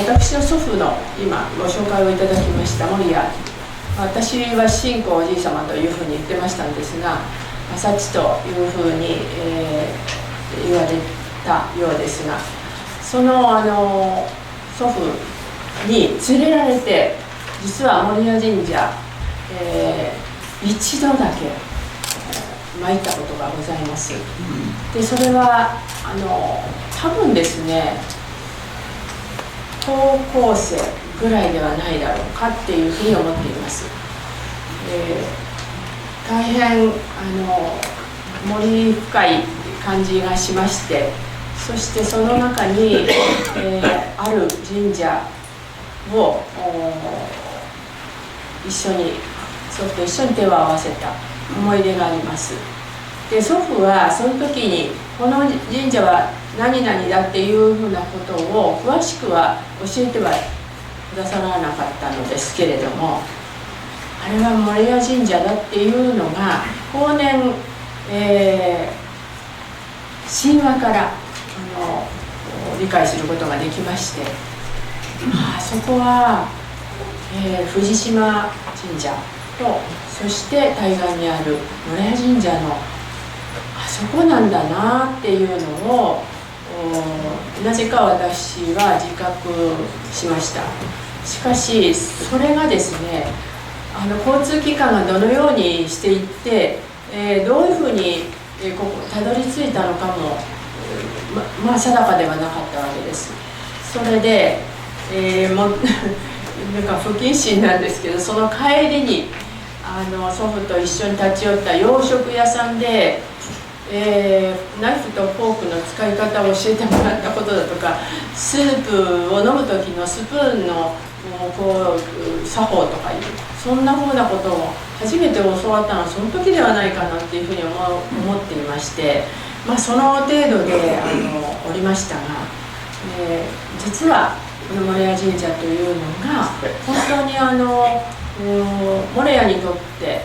私の祖父の今ご紹介をいただきました守谷、私は信仰おじい様というふうに言ってましたんですが、朝地というふうに、言われたようですが、その、祖父に連れられて、実は守谷神社、一度だけ参ったことがございます。でそれは多分ですね、高校生ぐらいではないだろうかっていうふうに思っています。大変森深い感じがしまして、そしてその中に、ある神社を祖父と一緒に手を合わせた思い出があります。で祖父はその時にこの神社は何々だっていうふうなことを詳しくは教えてはくださらなかったのですけれども、あれは守谷神社だっていうのが後年、神話から理解することができまして、そこは、藤島神社と、そして対岸にある守谷神社のそこなんだなっていうのをなぜか私は自覚しました。しかしそれがですね、交通機関がどのようにしていって、どういうふうにここたどり着いたのかも、定かではなかったわけです。それで、なんか不謹慎なんですけど、その帰りに祖父と一緒に立ち寄った洋食屋さんで、ナイフとフォークの使い方を教えてもらったことだとか、スープを飲む時のスプーンの作法とかいう、そんなふうなことを初めて教わったのはその時ではないかなっていうふうに思っていまして、その程度でおりましたが、実はこの守谷神社というのが本当に守谷にとって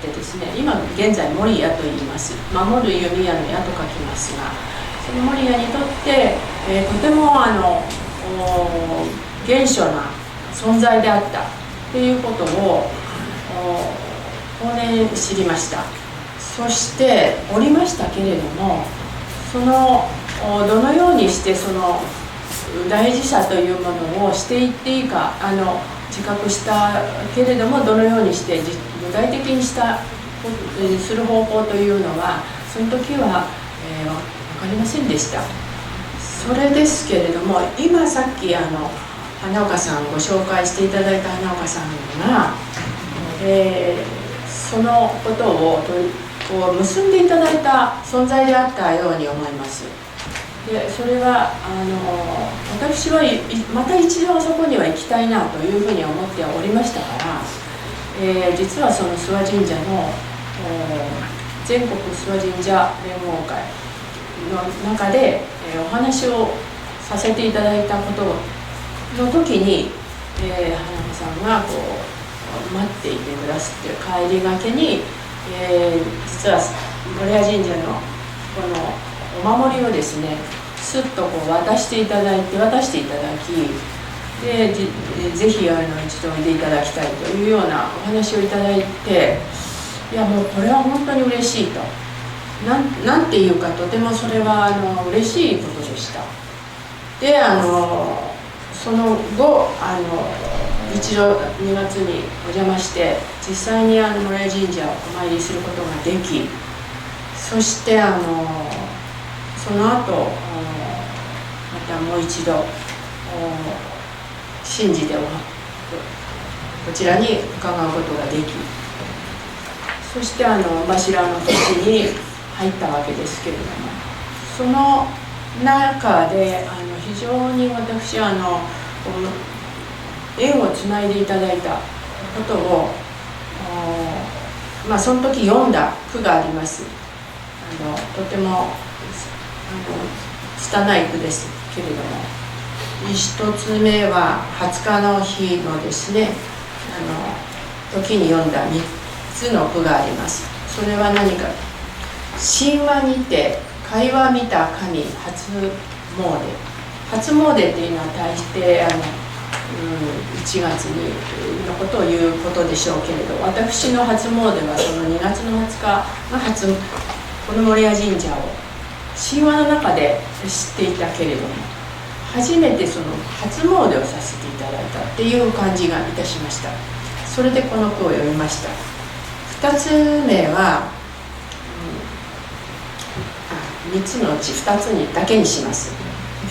ですね、今現在守谷と言います。守る弓矢の矢と書きますが、その守谷にとって、とても原初な存在であったということを後年知りました。そしておりましたけれども、どのようにしてその大事さというものをしていっていいか自覚したけれども、どのようにして具体的にする方法というのはその時は、分かりませんでした。それですけれども、今さっき花岡さんご紹介していただいた花岡さんが、そのことを結んでいただいた存在であったように思います。でそれは私はまた一度そこには行きたいなというふうに思っておりましたから、実はその諏訪神社の全国諏訪神社連合会の中で、お話をさせていただいたことの時に、花子さんが待っていてくださって、帰りがけに、実は守谷神社のこのお守りをですね、すっと渡していただき、でぜひ一度おいでいただきたいというようなお話をいただいて、いやもうこれは本当に嬉しいと、なんていうか、とてもそれは嬉しいことでした。でその後一度2月にお邪魔して、実際に守谷神社をお参りすることができ、そしてその後またもう一度信じてこちらに伺うことができ、そして柱の土地に入ったわけですけれども、その中で非常に私縁をつないでいただいたことをその時読んだ句があります。とても拙い句ですけれども、一つ目は20日の日のですね時に読んだ3つの句があります。それは何か、神話にて会話見た神初詣、初詣っていうのは大抵1月にのことを言うことでしょうけれど、私の初詣はその2月の20日がこの守谷神社を神話の中で知っていたけれども、初めてその初詣をさせていただいたっていう感じがいたしました。それでこの句を読みました。2つ目は、3つのうち2つにだけにします。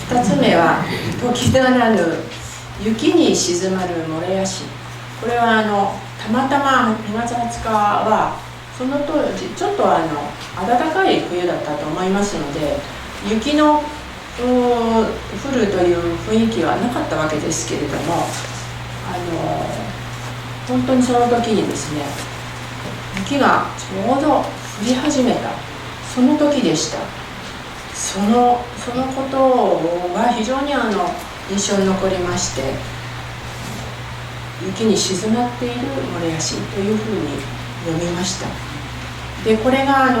2つ目は時ならぬ雪に静まる守谷市。これはたまたま2月20日はその当時ちょっと暖かい冬だったと思いますので、雪の降るという雰囲気はなかったわけですけれども、本当にその時にですね、雪がちょうど降り始めたその時でした。そのことが非常に印象に残りまして、雪に静まっている守谷市というふうに読みました。でこれが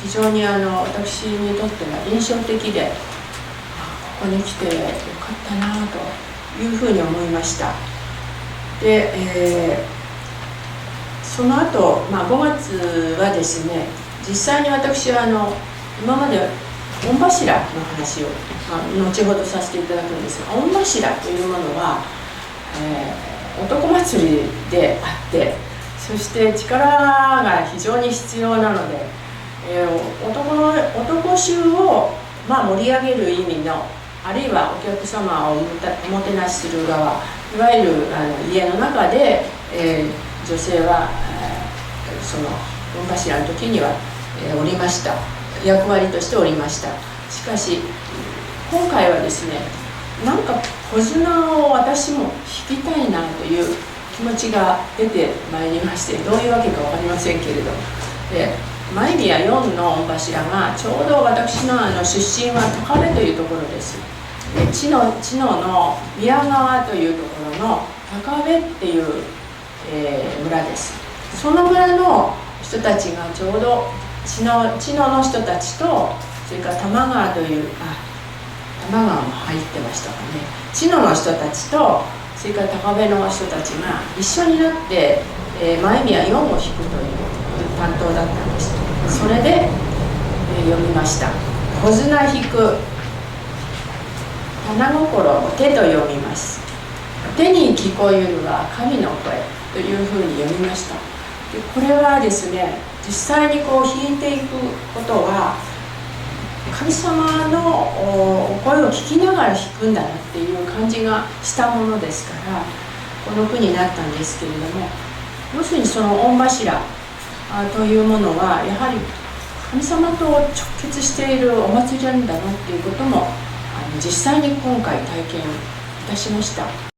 非常に私にとっては印象的で、ここに来てよかったなというふうに思いました。で、その後、5月はですね、実際に私は今まで御柱の話を、後ほどさせていただくんですが、御柱というものは、男祭りであって、そして力が非常に必要なので、男衆を、盛り上げる意味の、あるいはお客様をおもてなしする側、いわゆる家の中で、女性は、その御柱の時には、おりました。役割としておりました。しかし今回はですね、なんか小綱を私も弾きたいなという気持ちが出てまいりまして、どういうわけか分かりませんけれど、前宮4の御柱がちょうど私の出身は高部というところです。知野の宮川というところの高部っていう、村です。その村の人たちがちょうど知野の人たちと、それから多摩川という多摩川も入ってましたかね、知野の人たちとそれから高部の人たちが一緒になって、前宮4を弾くという担当だったんです。それで、読みました。小綱弾く花心を手と読みます。手に聞こえるは神の声というふうに読みました。でこれはですね、実際に弾いていくことは神様の声を聞きながら弾くんだなっていう感じがしたものですから、この句になったんですけれども、要するにその御柱というものはやはり神様と直結しているお祭りなんだなっていうことも実際に今回体験いたしました。